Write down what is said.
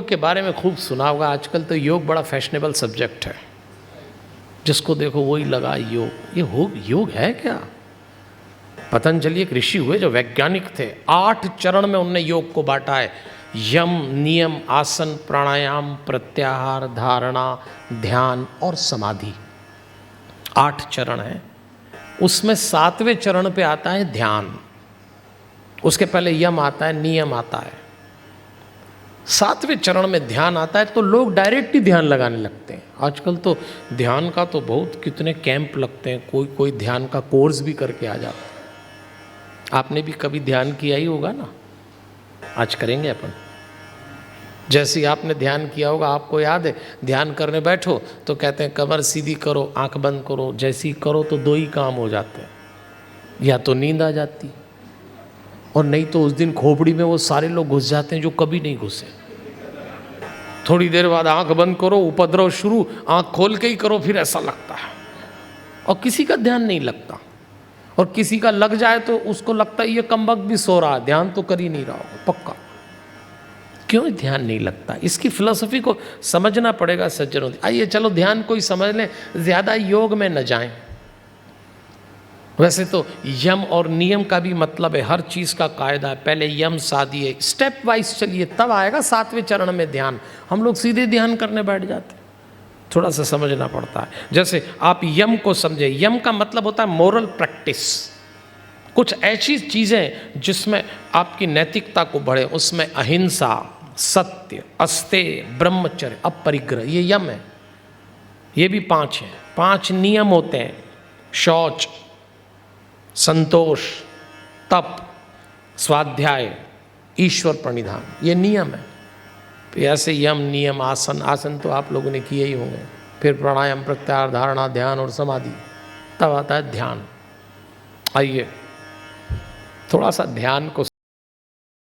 के बारे में खूब सुना होगा। आजकल तो योग बड़ा फैशनेबल सब्जेक्ट है, जिसको देखो वही लगा योग। ये योग है क्या? पतंजलि एक ऋषि हुए जो वैज्ञानिक थे, 8 चरण में उनने योग को बांटा है। यम, नियम, आसन, प्राणायाम, प्रत्याहार, धारणा, ध्यान और समाधि, 8 चरण हैं। उसमें 7वें चरण पे आता है ध्यान। उसके पहले यम आता है, नियम आता है, 7वें चरण में ध्यान आता है। तो लोग डायरेक्ट ही ध्यान लगाने लगते हैं। आजकल तो ध्यान का तो बहुत कितने कैंप लगते हैं, कोई कोई ध्यान का कोर्स भी करके आ जाता है। आपने भी कभी ध्यान किया ही होगा ना, आज करेंगे अपन। जैसे ही आपने ध्यान किया होगा, आपको याद है ध्यान करने बैठो तो कहते हैं कमर सीधी करो, आंख बंद करो। जैसे ही करो तो 2 ही काम हो जाते हैं, या तो नींद आ जाती और नहीं तो उस दिन खोपड़ी में वो सारे लोग घुस जाते हैं जो कभी नहीं घुसे। थोड़ी देर बाद आंख बंद करो, उपद्रव शुरू, आंख खोल के ही करो, फिर ऐसा लगता है। और किसी का ध्यान नहीं लगता, और किसी का लग जाए तो उसको लगता है ये कमबख्त भी सो रहा है, ध्यान तो कर ही नहीं रहा होगा पक्का। क्यों ध्यान नहीं लगता? इसकी फिलॉसफी को समझना पड़ेगा सज्जनों। आइए चलो ध्यान को ही समझ लें, ज़्यादा योग में न जाएं। वैसे तो यम और नियम का भी मतलब है, हर चीज़ का कायदा है। पहले यम साधिए, स्टेप वाइज चलिए, तब आएगा 7वें चरण में ध्यान। हम लोग सीधे ध्यान करने बैठ जाते हैं, थोड़ा सा समझना पड़ता है। जैसे आप यम को समझे, यम का मतलब होता है मोरल प्रैक्टिस, कुछ ऐसी चीज़ें जिसमें आपकी नैतिकता को बढ़े। उसमें अहिंसा, सत्य, अस्तेय, ब्रह्मचर्य, अपरिग्रह, ये यम है। ये भी 5 हैं। 5 नियम होते हैं, शौच, संतोष, तप, स्वाध्याय, ईश्वर प्रणिधान, ये नियम है। तो ऐसे यम, नियम, आसन, आसन तो आप लोगों ने किए ही होंगे। फिर प्राणायाम, प्रत्याहार, धारणा, ध्यान और समाधि, तब आता है ध्यान। आइए थोड़ा सा ध्यान को